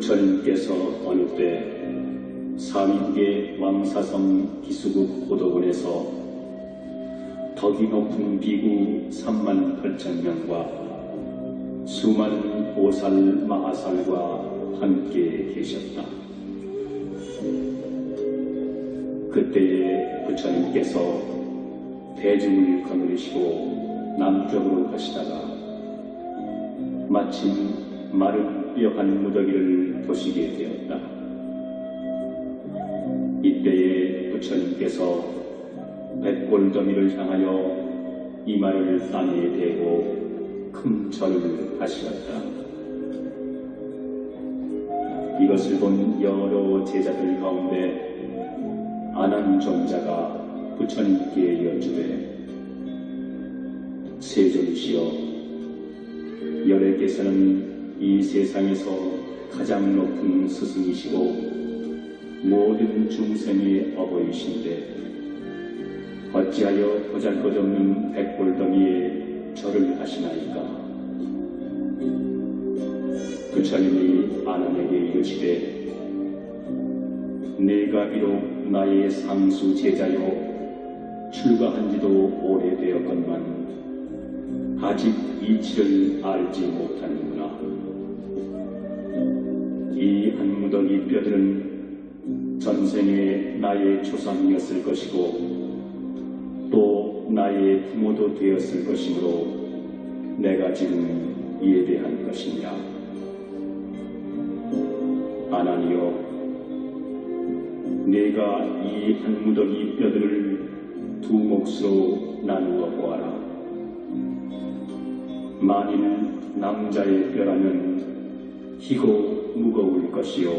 부처님께서 어느 때 사위국의 왕사성 기수국 고도원에서 덕이 높은 비구 38,000명과 수많은 보살 마하살과 함께 계셨다. 그때에 부처님께서 대중을 거느리시고 남쪽으로 가시다가 마침 마른 뼈 한 무더기를 보시게 되었다. 이때에 부처님께서 백골더미를 향하여 이마를 땅에 대고 큰 절을 하시었다. 이것을 본 여러 제자들 가운데 아난존자가 부처님께 여쭈되, 세존이시여, 열애께서는 이 세상에서 가장 높은 스승이시고 모든 중생의 어버이신데 어찌하여 보잘것없는 백골더미에 절을 하시나이까? 부처님이 아난에게 이르시되, 내가 비록 나의 상수 제자요 출가한 지도 오래되었건만 아직 이치를 알지 못하는구나. 이 한 무더기 뼈들은 전생에 나의 조상이었을 것이고 또 나의 부모도 되었을 것이므로 내가 지금 예배한 것이냐. 아난이여, 내가 이 한 무더기 뼈들을 두 몫으로 나누어 보아라. 만일 남자의 뼈라면 희고 무거울 것이요,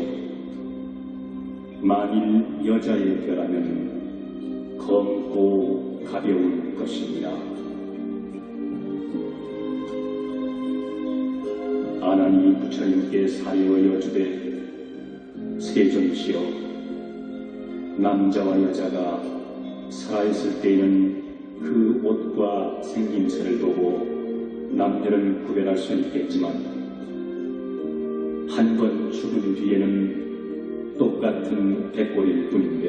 만일 여자의 뼈라면 검고 가벼울 것입니다. 아난이 부처님께 사리어 여쭈되, 세존이시여, 남자와 여자가 살아있을 때에는 그 옷과 생김새를 보고 남녀를 구별할 수 있겠지만 한 번 죽은 뒤에는 똑같은 백골일 뿐인데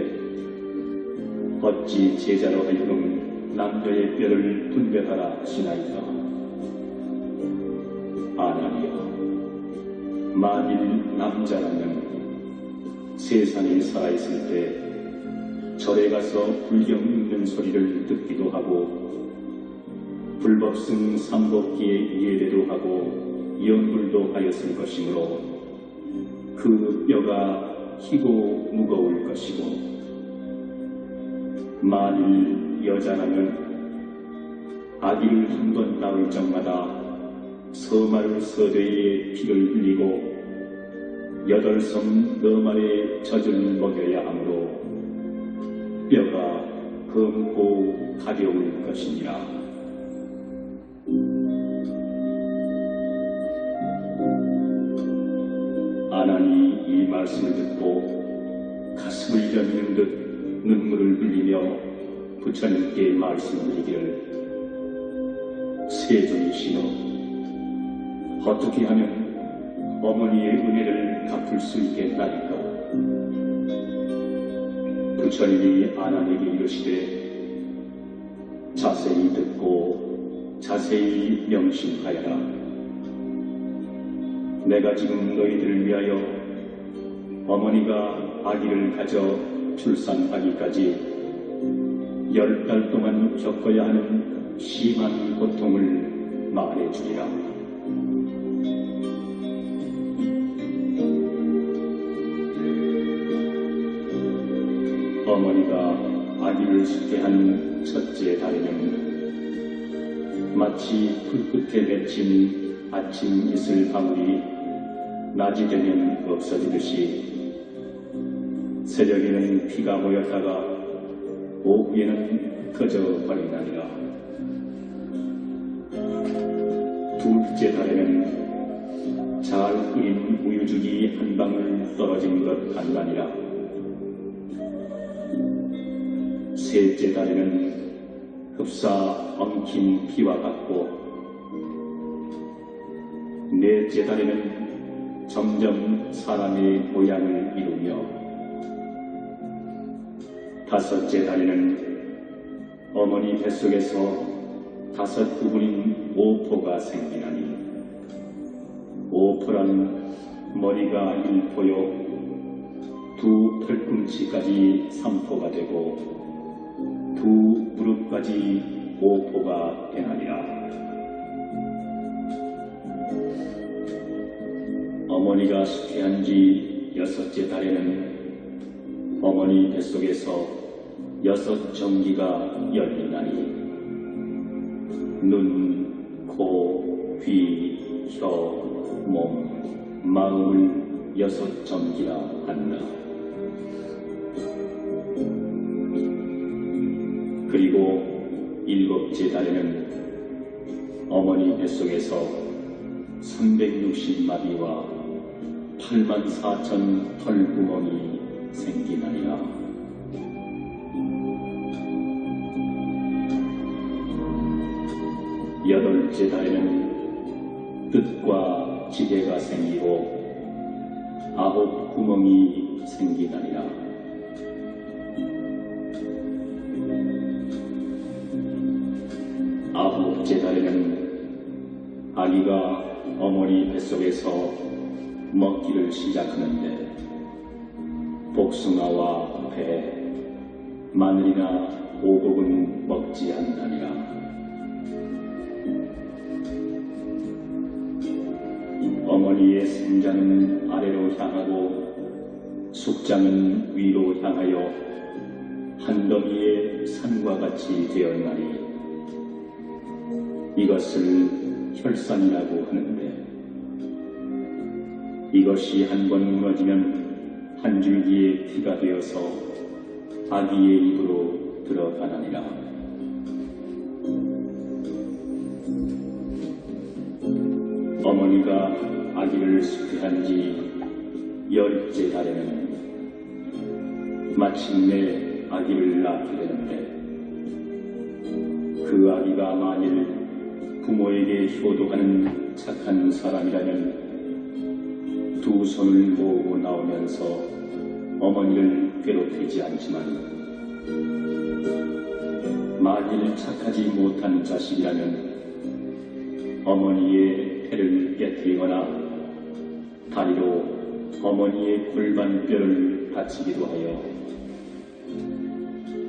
어찌 제자로 하여금 남녀의 뼈를 분별하라 하시나이까? 아나니여, 만일 남자라면 세상에 살아있을 때 절에 가서 불경 읽는 소리를 듣기도 하고 불법승 삼법기에 예배도 하고 연불도 하였을 것이므로 그 뼈가 희고 무거울 것이고, 만일 여자라면 아기를 한 번 낳을 적마다 서말 서대에 피를 흘리고 8섬 너말의 젖을 먹여야 하므로 뼈가 검고 가벼울 것이니라. 아난이 이 말씀을 듣고 가슴을 여미는 듯 눈물을 흘리며 부처님께 말씀드리기를, 세존이시여, 어떻게 하면 어머니의 은혜를 갚을 수 있겠나이까? 부처님이 아난에게 이르시되, 자세히 듣고 자세히 명심하여라. 내가 지금 너희들을 위하여 어머니가 아기를 가져 출산하기까지 10달 동안 겪어야 하는 심한 고통을 말해주리라. 어머니가 아기를 숙제하는 첫째 달에는 마치 불끝에 맺힌 아침 이슬 방울이 낮이 되면 없어지듯이 새벽에는 피가 모였다가 오후에는 꺼져버린다니라. 둘째 달에는 잘 끓인 우유죽이 한 방울 떨어진 것 같다니라. 셋째 달에는 흡사 엉킨 피와 같고, 넷째 달에는 점점 사람의 모양을 이루며 다섯째 달에는 어머니 뱃속에서 다섯 부분인 오포가 생기나니 오포란 머리가 1포요 두 팔꿈치까지 3포가 되고 두 무릎까지 5포가 되나니라. 어머니가 수태한 지 6째 달에는 어머니 뱃속에서 6 정기가 열리나니 눈, 코, 귀, 혀, 몸, 마음을 6 정기라 한다. 그리고 7째 달에는 어머니 뱃속에서 360마디와 84,000 털구멍이 생기나니라. 8째 달에는 뜻과 지혜가 생기고 9 구멍이 생기나니라. 9째 달에는 아기가 어머니 뱃속에서 먹기를 시작하는데 복숭아와 배, 마늘이나 오곡은 먹지 않나니라. 어머니의 생장은 아래로 향하고 숙장은 위로 향하여 한 덩이의 산과 같이 되었나니 이것을 혈산이라고 하는데 이것이 한 번 무너지면 한 줄기의 피가 되어서 아기의 입으로 들어가나니라. 어머니가 아기를 수태한 지 10째 달에는 마침내 아기를 낳게 되는데 그 아기가 만일 부모에게 효도하는 착한 사람이라면 2 손을 모으고 나오면서 어머니를 괴롭히지 않지만 만일 착하지 못한 자식이라면 어머니의 폐를 깨뜨리거나 다리로 어머니의 골반뼈를 다치기도 하여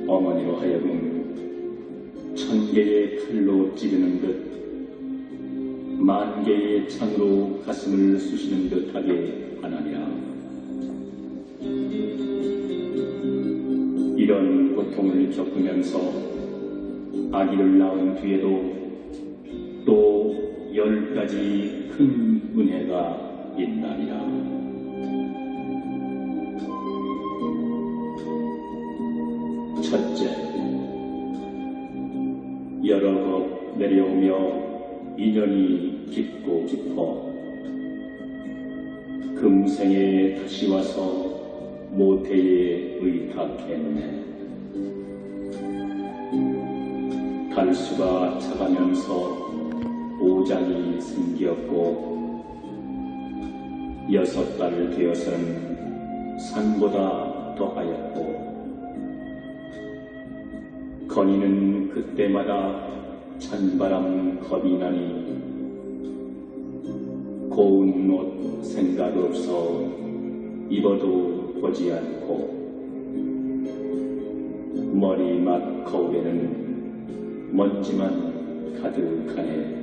어머니로 하여금 1000개의 칼로 찌르는 듯 10,000개의 창으로 가슴을 쑤시는 듯하게 하나니라. 이런 고통을 겪으면서 아기를 낳은 뒤에도 또 10가지 큰 은혜가 있나니라. 첫째, 여러 것 내려오며 인연이 깊고 깊어 금생에 다시 와서 모태에 의탁했네. 달수가 차가면서 5장이 생겼고 6달 되어서는 산보다 더하였고 건이는 그때마다 찬바람 겁이 나니 고운 옷 생각 없어 입어도 보지 않고 머리맡 거울에는 먼지만 가득하네.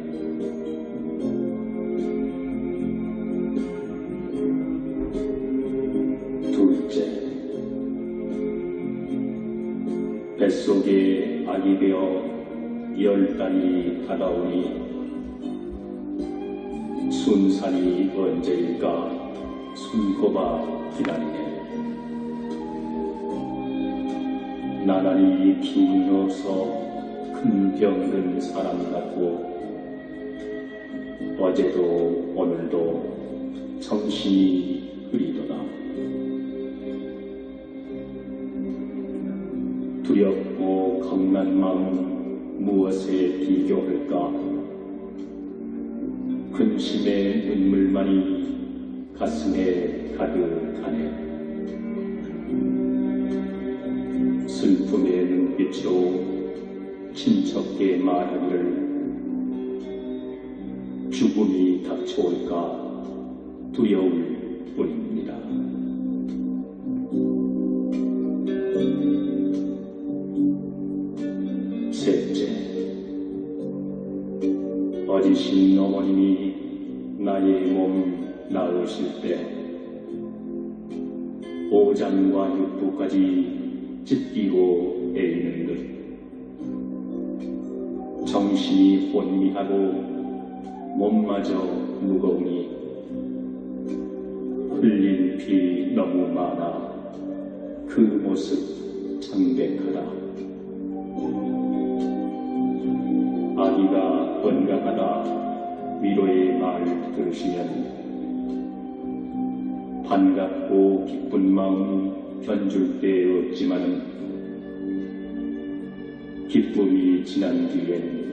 둘째, 뱃속에 아기 되어 10달이 다가오니 순산이 언제일까 손꼽아 기다리네. 나날이 기운이 없어 큰 병든 사람 같고 어제도 오늘도 정신이 흐리도다. 두렵고 겁난 마음 무엇에 비교할까? 근심의 눈물만이 가슴에 가득하네. 슬픔의 눈빛으로 친척께 말하기를 죽음이 닥쳐올까 두려울 뿐입니다. 셋째, 어리신 어머님이 나의 몸 낳으실 때 오장과 육부까지 찢기고 애이는 듯 정신이 혼미하고 몸마저 무거우니 흘린 피 너무 많아 그 모습 창백하다. 아기가 건강하다 위로의 말 들으시면 반갑고 기쁜 마음 견줄 데 없지만은 기쁨이 지난 뒤엔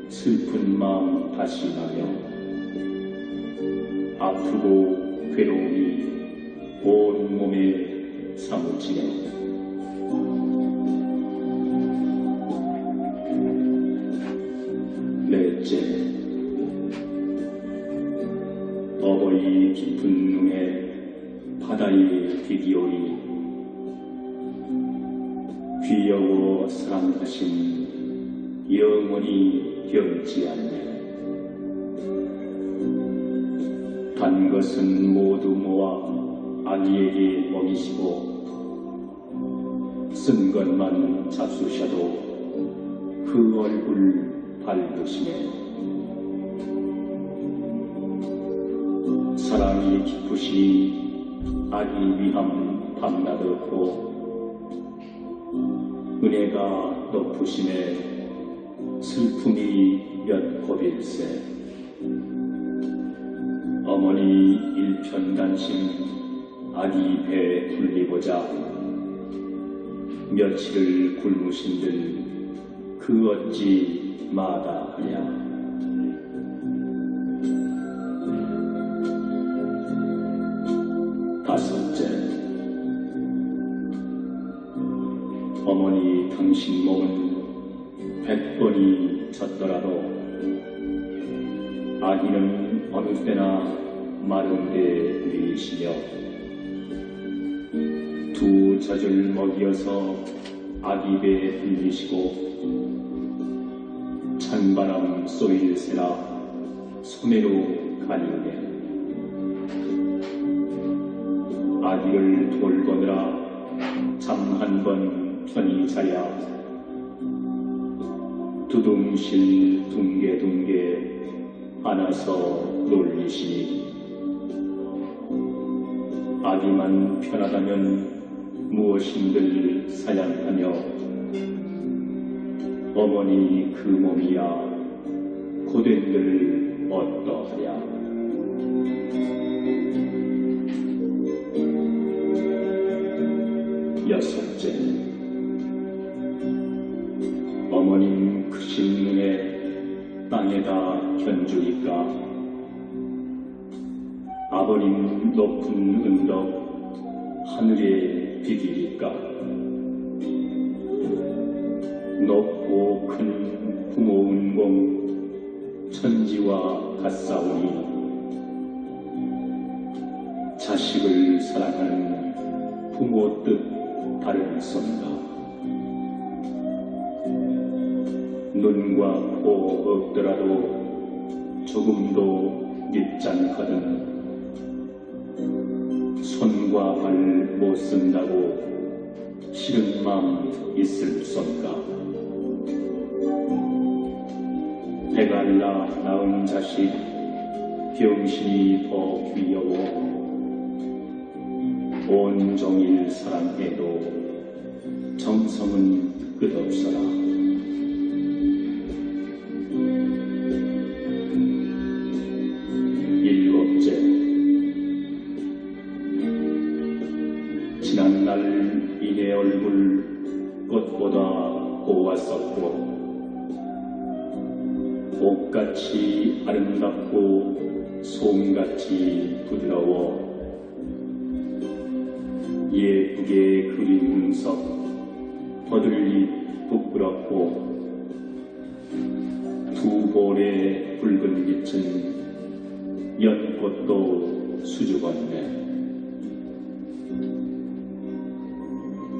슬픈 마음 다시 나며 아프고 괴로움이 온 몸에 사무치네. 넷째, 어버이 깊은 눈에 바다의 비기오리 귀여워 사랑하신 영원히 변치 않네. 단 것은 모두 모아 아기에게 먹이시고 쓴 것만 잡수셔도 그 얼굴 밝으시네. 사랑이 깊으시 아기 위함 밤낮없고 은혜가 높으시네. 슬픔이 몇 곱일세. 어머니 일편단심 아기 배 불리고자 며칠을 굶으신들 그 어찌 마다하랴. 다섯째, 어머니 당신 몸은 100번이 졌더라도 아기는 어느 때나 마른 데 누이시며 두 젖을 먹이어서 아기 배에 불리시고 찬바람 쏘일새라 소매로 가리우네. 아기를 돌보느라 잠 한 번 편히 자야 두둥실 둥개둥개 안아서 놀리시니 아기만 편하다면 무엇인들 사양하며 어머니 그 몸이야 고된들 어떠하랴. 여섯째, 어머님 크신 눈에 땅에다 견주니까 아버님 높은 은덕 하늘에 비기니까 높고 큰 부모 은공 천지와 같사오니 자식을 사랑하는 부모 뜻 다른 선가. 눈과 코 없더라도 조금도 밑장거든 손과 발 못 쓴다고 싫은 마음 있을 선가. 배갈라 낳은 자식 병신이 더 귀여워 온종일 사랑해도 정성은 끝없어라. 일곱째, 지난날 이내 얼굴 꽃보다 고왔었고 옷같이 아름답고 솜같이 부드러워 예쁘게 그린 눈썹 버들잎 부끄럽고 두 볼에 붉은 빛은 연꽃도 수줍었네.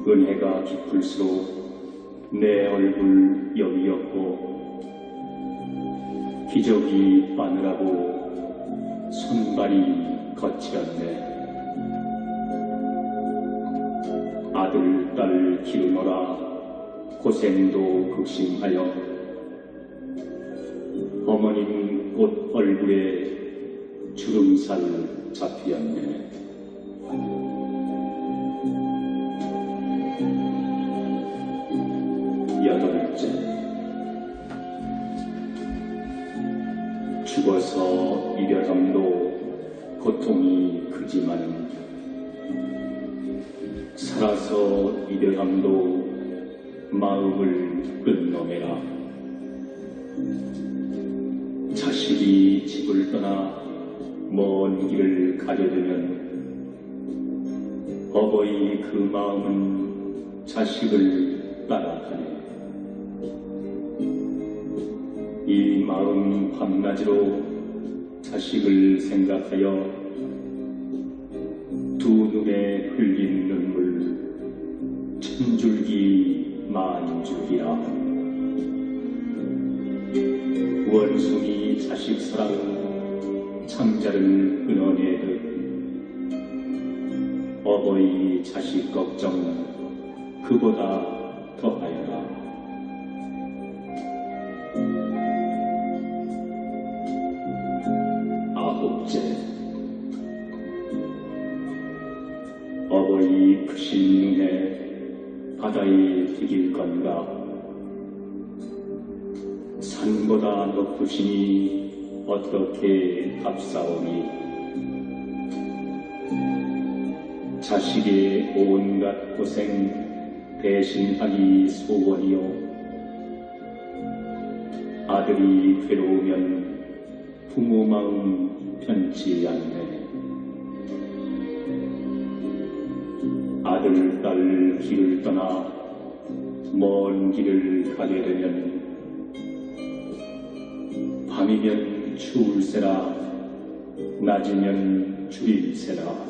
은혜가 깊을수록 내 얼굴 여위였고 기저귀 빠느라고 손발이 거칠었네. 아들, 딸 기르노라 고생도 극심하여 어머님 꽃 얼굴에 주름살 잡히었네. 여덟째, 죽어서 이별함도 고통이 크지만 살아서 이별함도 마음을 끝노매라. 자식이 집을 떠나 먼 길을 가려되면 어버이 그 마음은 자식을 따라가네. 이 마음 밤낮으로 자식을 생각하여 두 눈에 흘린 눈물 천줄기 만줄기라. 원숭이 자식 사랑 창자를 끊어내듯 어버이 자식 걱정 그보다 더하여라. 아홉째, 어버이 크신 눈에 바다에 디길 건가. 산보다 높으시니 어떻게 답사오니. 자식의 온갖 고생 대신하기 소원이요. 아들이 괴로우면 부모 마음 편치 않네. 아들, 딸 길을 떠나 먼 길을 가게 되면 밤이면 추울세라 낮이면 추릴세라.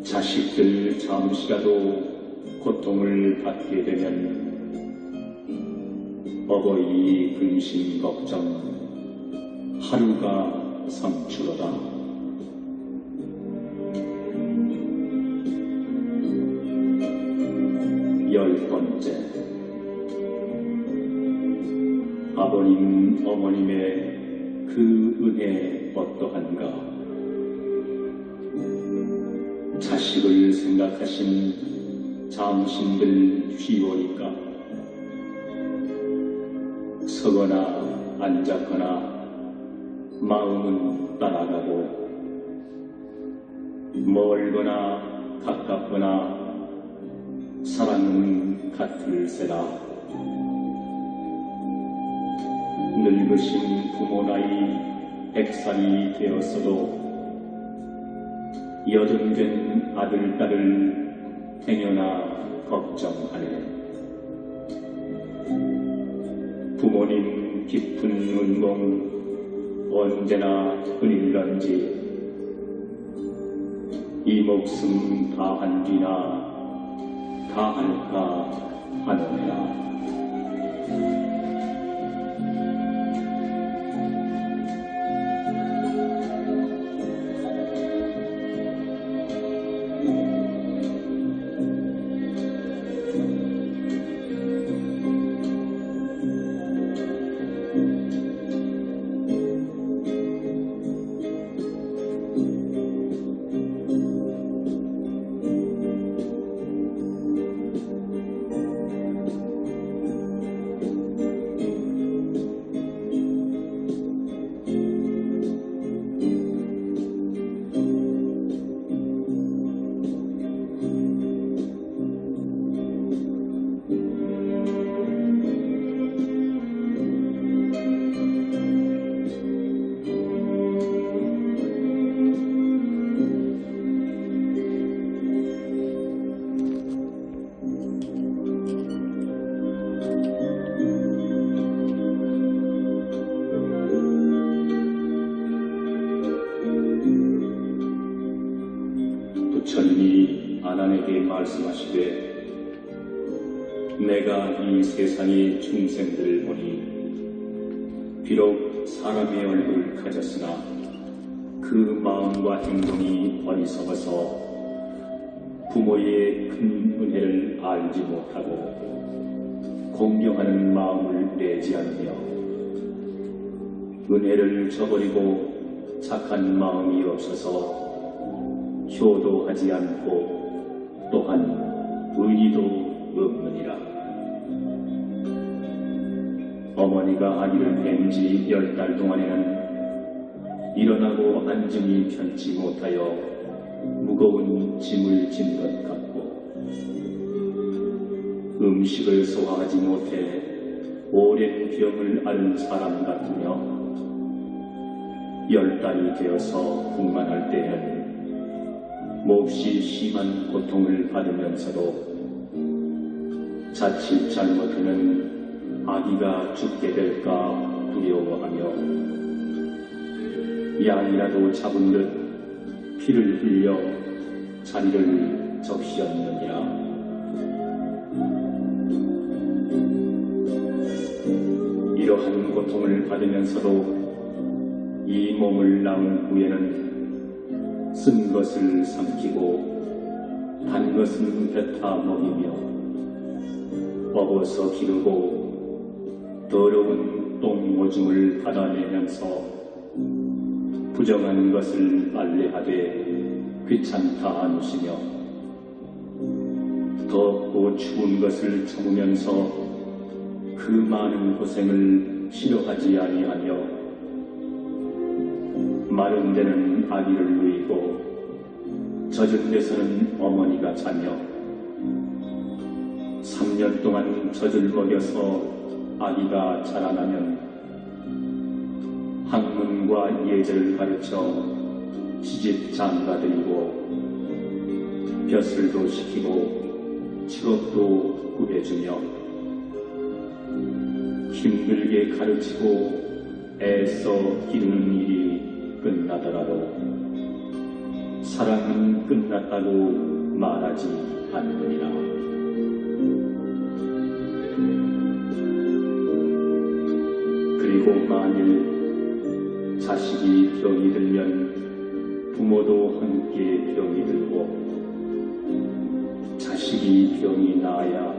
자식들 잠시라도 고통을 받게 되면 어버이 근심 걱정 하루가 삼추로다. 열 번째, 아버님 어머님의 그 은혜 어떠한가. 자식을 생각하신 장신들 휘오니까 서거나 앉았거나 마음은 따라가고 멀거나 가깝거나 사랑은 같을세라. 늙으신 부모 나이 100살이 되었어도 여든된 아들, 딸을 행여나 걱정하네. 부모님 깊은 은공 언제나 흐릴런지 이 목숨 다한 뒤나 다할까 하느니라. 가난에게 말씀하시되 내가 이 세상의 중생들을 보니 비록 사람의 얼굴을 가졌으나 그 마음과 행동이 어리석어서 부모의 큰 은혜를 알지 못하고 공경하는 마음을 내지 않으며 은혜를 저버리고 착한 마음이 없어서 효도하지 않고 또한 의리도 없느니라. 어머니가 아기를 뵌 지 10달 동안에는 일어나고 앉음이 편치 못하여 무거운 짐을 진 것 같고 음식을 소화하지 못해 오랜 병을 앓은 사람 같으며 10달이 되어서 풍만할 때에는 몹시 심한 고통을 받으면서도 자칫 잘못하면 아기가 죽게 될까 두려워하며 양이라도 잡은 듯 피를 흘려 자리를 적시었느니라. 이러한 고통을 받으면서도 이 몸을 낳은 후에는 쓴 것을 삼키고 단 것은 뱉어 먹이며 먹어서 기르고 더러운 똥 오줌을 받아내면서 부정한 것을 빨래하되 귀찮다 하시며 덥고 추운 것을 참으면서 그 많은 고생을 싫어하지 아니하며 마른 데는 아기를 누이고 젖은 데서는 어머니가 자며 3년 동안 젖을 먹여서 아기가 자라나면 학문과 예절을 가르쳐 시집 장가들이고 벼슬도 시키고 직업도 구해주며 힘들게 가르치고 애써 기르는 일이 끝나더라도 사랑은 끝났다고 말하지 않느니라. 그리고 만일 자식이 병이 들면 부모도 함께 병이 들고 자식이 병이 나아야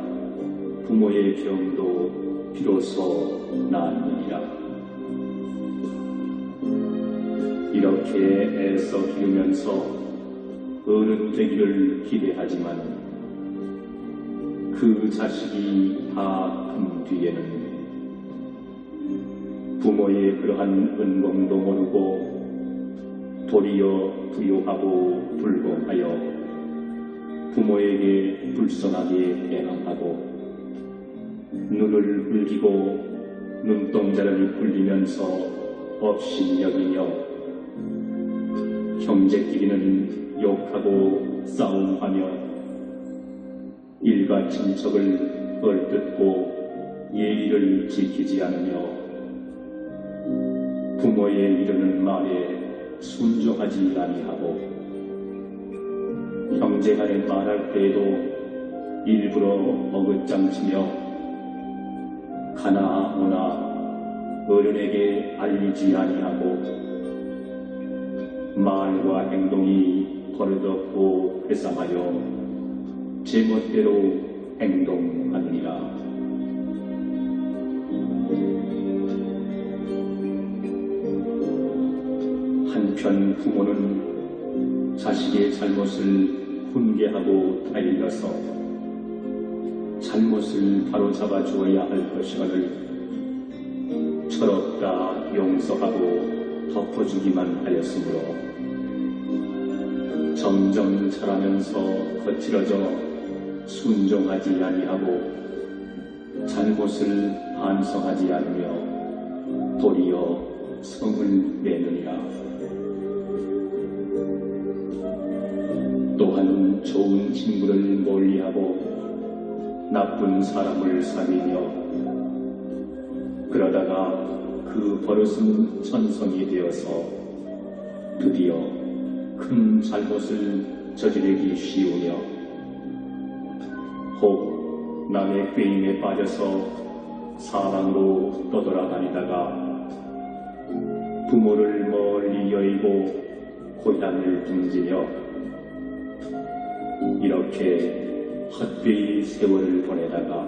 부모의 병도 비로소 낫느니라. 이렇게 애써 기르면서 어른 되기를 기대하지만 그 자식이 다 큰 뒤에는 부모의 그러한 은공도 모르고 도리어 부요하고 불공하여 부모에게 불선하게 대항하고 눈을 흘기고 눈동자를 굴리면서 업신여기며 형제끼리는 욕하고 싸움하며 일가 친척을 얼뜯고 예의를 지키지 않으며 부모의 이르는 말에 순종하지 아니하고 형제간에 말할 때에도 일부러 어긋장치며 가나 오나 어른에게 알리지 아니하고 말과 행동이 버릇없고 회상하여 제멋대로 행동하느니라. 한편 부모는 자식의 잘못을 훈계하고 다일러서 잘못을 바로잡아 주어야 할 것이거늘 철없다 용서하고 덮어주기만 하였으므로 점점 자라면서 거칠어져 순종하지 아니하고 잘못을 반성하지 않으며 도리어 성을 내느니라. 또한 좋은 친구를 멀리하고 나쁜 사람을 사귀며 그러다가 그 버릇은 천성이 되어서 드디어 큰 잘못을 저지르기 쉬우며 혹 남의 꾀임에 빠져서 사방으로 떠돌아다니다가 부모를 멀리 여의고 고향을 둥지며 이렇게 헛되이 세월을 보내다가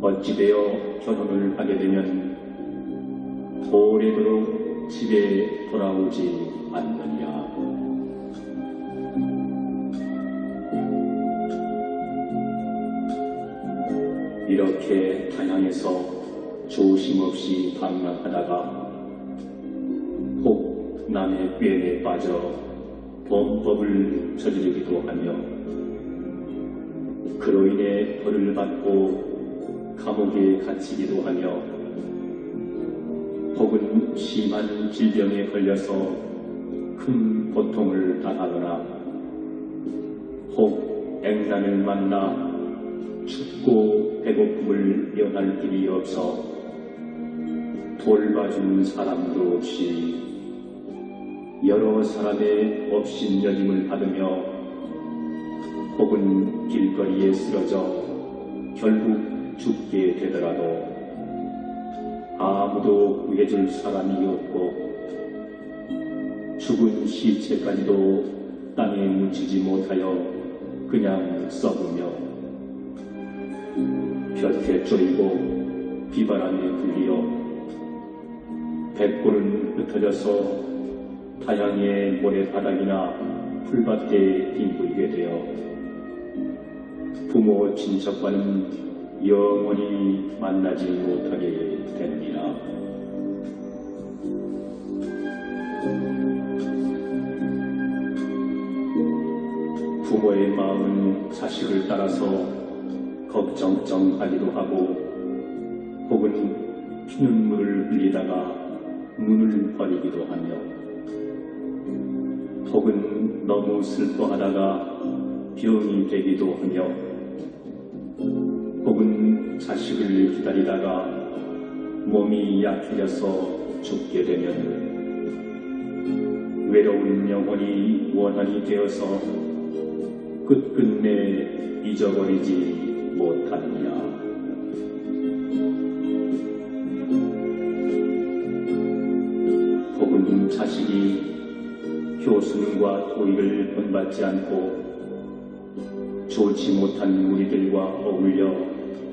어찌되어 결혼을 하게 되면 오래도록 집에 돌아오지 않느냐. 이렇게 타향에서 조심없이 방랑하다가 혹 남의 꾀에 빠져 범법을 저지르기도 하며 그로 인해 벌을 받고 감옥에 갇히기도 하며 혹은 심한 질병에 걸려서 큰 고통을 당하거나 혹 액난을 만나 춥고 배고픔을 면할 길이 없어 돌봐주는 사람도 없이 여러 사람의 업신여김을 받으며 혹은 길거리에 쓰러져 결국 죽게 되더라도 아무도 구해줄 사람이 없고 죽은 시체까지도 땅에 묻히지 못하여 그냥 썩으며 볕에 쪼이고 비바람에 불리어 백골은 흩어져서 타향의 모래바닥이나 풀밭에 뒹굴게 되어 부모 친척과는 영원히 만나지 못하게 됩니다. 부모의 마음은 자식을 따라서 걱정하기도 하고 혹은 피눈물을 흘리다가 눈을 버리기도 하며 혹은 너무 슬퍼하다가 병이 되기도 하며 혹은 자식을 기다리다가 몸이 약해져서 죽게 되면 외로운 영혼이 원한이 되어서 끝끝내 잊어버리지 못하느냐. 혹은 자식이 교수님과 도의를 본받지 않고 좋지 못한 무리들과 어울려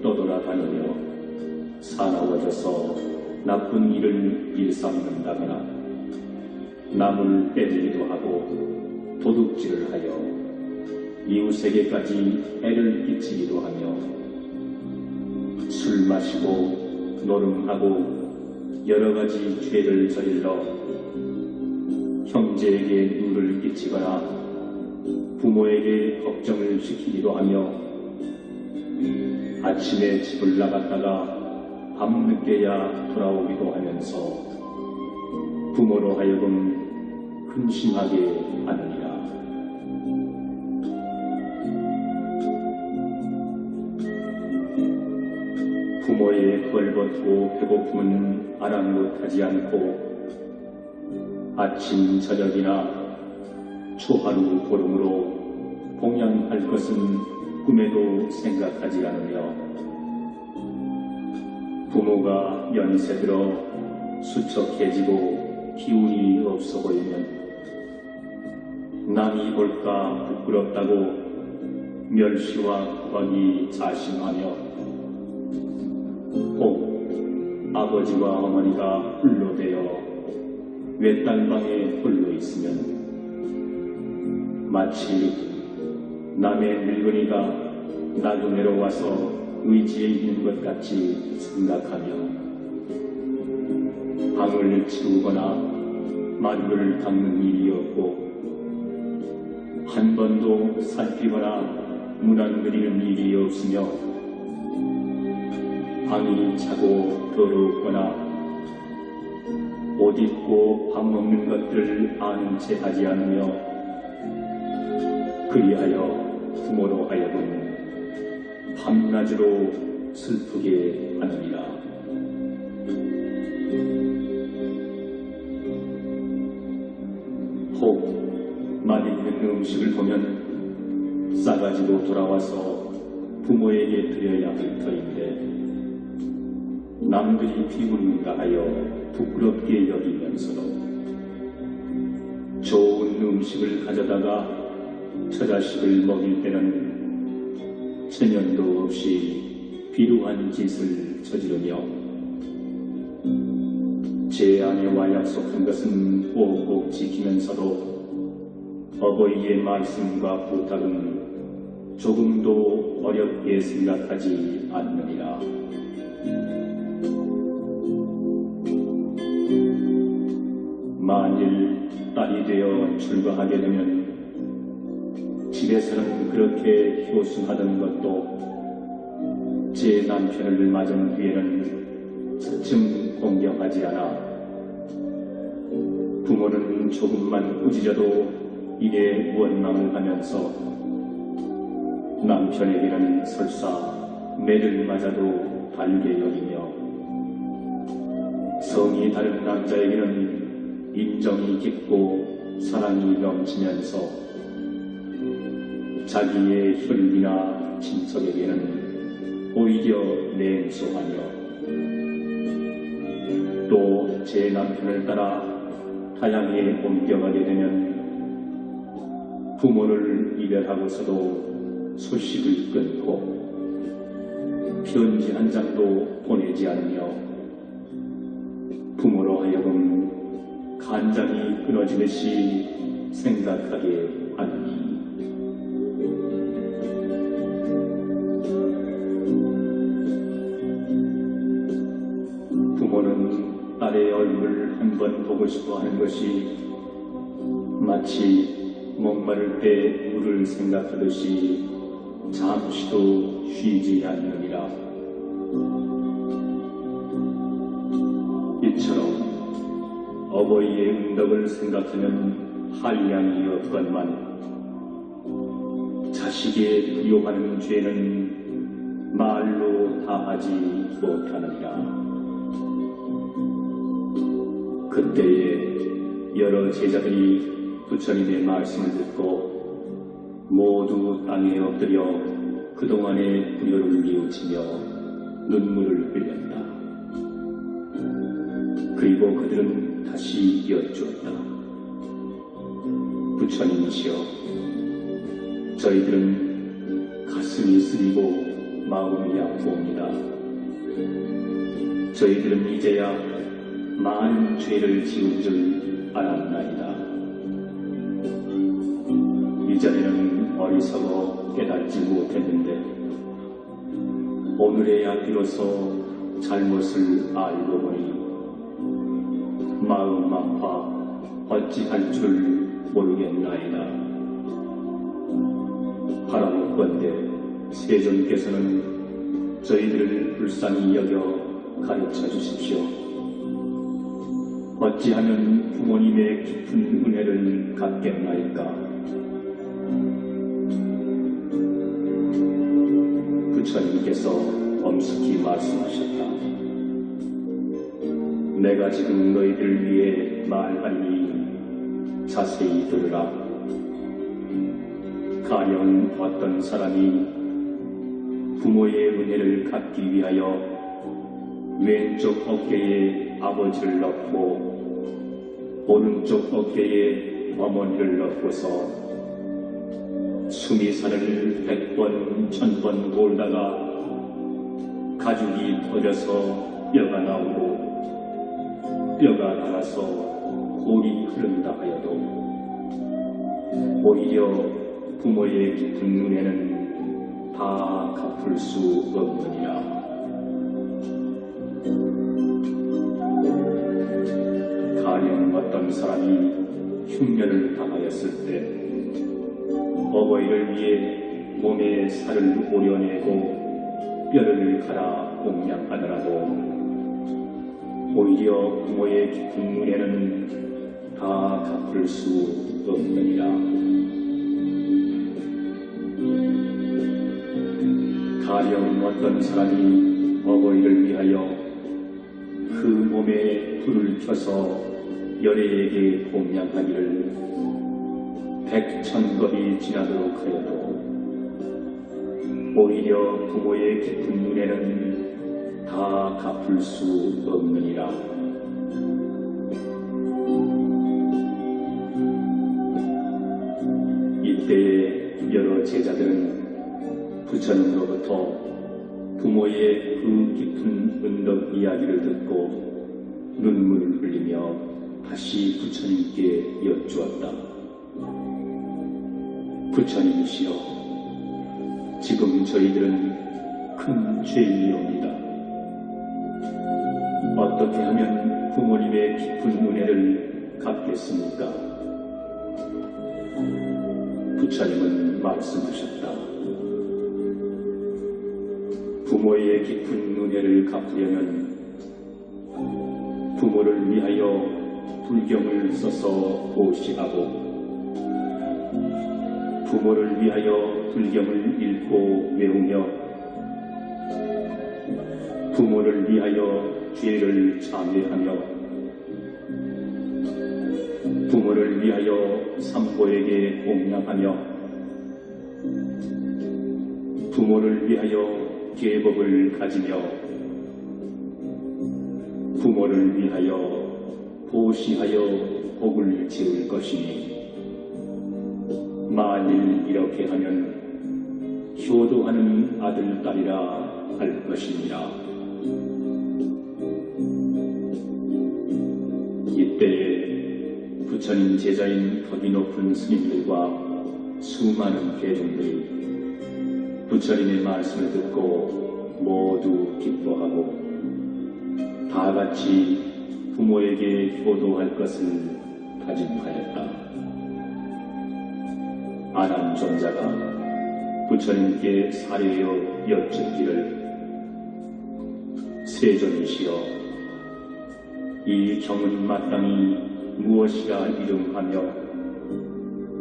떠돌아다니며 사나워져서 나쁜 일을 일삼는다거나 남을 빼들기도 하고 도둑질을 하여 이웃에게까지 해를 끼치기도 하며 술 마시고 노름하고 여러가지 죄를 저질러 형제에게 누를 끼치거나 부모에게 걱정을 시키기도 하며 아침에 집을 나갔다가 밤늦게야 돌아오기도 하면서 부모로 하여금 근심하게 하느니라. 부모의 헐벗고 배고픔은 아랑곳하지 않고 아침 저녁이나 초하루 보름으로 봉양할 것은 꿈에도 생각하지 않으며 부모가 연세 들어 수척해지고 기운이 없어 보이면 남이 볼까 부끄럽다고 멸시와 구박이 자심하며 혹 아버지와 어머니가 홀로 되어 외딴방에 홀로 있으면 마치 남의 늙은이가 나그네로 와서 의지에 있는 것 같이 생각하며 방을 치우거나 만두를 닦는 일이 없고 한 번도 살피거나 문안 그리는 일이 없으며 방이 차고 더럽거나 옷 입고 밥 먹는 것들을 아는 채 하지 않으며 그리하여 부모로 하여금 밤낮으로 슬프게 하느니라. 혹 맛있는 음식을 보면 싸가지고 돌아와서 부모에게 드려야 할 터인데 남들이 비웃는가 하여 부끄럽게 여기면서도 좋은 음식을 가져다가 처자식을 먹일 때는 체면도 없이 비루한 짓을 저지르며 제 아내와 약속한 것은 꼭꼭 지키면서도 어버이의 말씀과 부탁은 조금도 어렵게 생각하지 않느니라. 만일 딸이 되어 출가하게 되면 집에서는 그렇게 효순하던 것도 제 남편을 맞은 뒤에는 차츰 공경하지 않아 부모는 조금만 꾸짖어도 이에 원망을 하면서 남편에게는 설사 매를 맞아도 달게 여기며 성이 다른 남자에게는 인정이 깊고 사랑이 넘치면서 자기의 혈기나 친척에게는 오히려 냉소하며 또 제 남편을 따라 타향에 옮겨가게 되면 부모를 이별하고서도 소식을 끊고 편지 한 장도 보내지 않으며 부모로 하여금 간장이 끊어지듯이 생각하게 하느니 부모는 딸의 얼굴을 한 번 보고 싶어 하는 것이 마치 목마를 때 물을 생각하듯이 잠시도 쉬지 않느니라. 이처럼 어버이의 응덕을 생각하면 한량이 없건만 자식의 비호하는 죄는 말로 다하지 못하느니라. 그때에 여러 제자들이 부처님의 말씀을 듣고 모두 땅에 엎드려 그동안의 불효를 뉘우치며 눈물을 흘렸다. 그리고 그들은 다시 여쭈었다. 부처님이시여, 저희들은 가슴이 쓰리고 마음이 아프옵니다. 저희들은 이제야 많은 죄를 지은 줄 알았나이다. 이전에는 어리석어 깨닫지 못했는데 오늘에야 비로소 잘못을 알고 보니 마음 아파 어찌할 줄 모르겠나이다. 바라옵건대 세존께서는 저희들을 불쌍히 여겨 가르쳐 주십시오. 어찌하면 부모님의 깊은 은혜를 갚겠나이까. 부처님께서 엄숙히 말씀하셨다. 내가 지금 너희들 위해 말하리니 자세히 들으라. 가령 어떤 사람이 부모의 은혜를 갚기 위하여 왼쪽 어깨에 아버지를 넣고 오른쪽 어깨에 어머니를 넣고서 수미산을 100번, 1000번 돌다가 가죽이 터져서 뼈가 나오고 뼈가 닳아서 골이 흐른다 하여도 오히려 부모의 깊은 은혜는 다 갚을 수 없느니라. 가령 어떤 사람이 흉년을 당하였을 때 어버이를 위해 몸에 살을 오려내고 뼈를 갈아 공양하더라도 오히려 부모의 깊은 은혜는 다 갚을 수 없느니라. 가령 어떤 사람이 어버이를 위하여 그 몸에 불을 켜서 열애에게 공양하기를 100,000겁이 지나도록 하여도 오히려 부모의 깊은 눈에는 다 갚을 수 없느니라. 이때에 여러 제자들은 부처님으로부터 부모의 그 깊은 은덕 이야기를 듣고 눈물을 흘리며 다시 부처님께 여쭈었다. 부처님이시여, 지금 저희들은 큰 죄인이옵니다. 어떻게 하면 부모님의 깊은 은혜를 갚겠습니까? 부처님은 말씀하셨다. 부모의 깊은 은혜를 갚으려면 부모를 위하여 불경을 써서 보시하고 부모를 위하여 불경을 읽고 외우며 부모를 위하여 죄를 참회하며 부모를 위하여 삼보에게 공양하며 부모를 위하여 계법을 가지며 부모를 위하여 보시하여 복을 지을 것이니 만일 이렇게 하면 효도하는 아들, 딸이라 할 것이니라. 이때에 부처님 제자인 덕이 높은 스님들과 수많은 대중들이 부처님의 말씀을 듣고 모두 기뻐하고 다 같이 부모에게 효도할 것을 다짐하였다. 아난존자가 부처님께 사례하여 여쭙기를, 세존이시여, 이 경은 마땅히 무엇이라 이름하며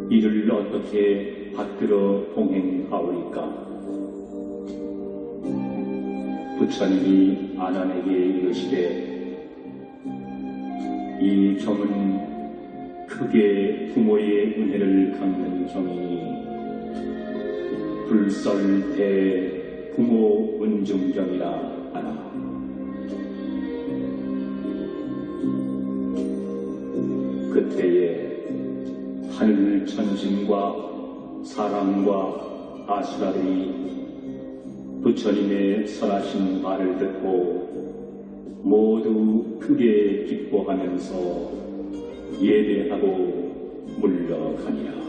이를 어떻게 받들어 봉행하오리까? 부처님이 아난에게 이르시되, 이 경은 크게 부모의 은혜를 갚는 경이니 불설대 부모 은중경이라 하나. 그때에 하늘 천신과 사람과 아수라들이 부처님의 설하신 말을 듣고 모두 크게 기뻐하면서 예배하고 물러가니라.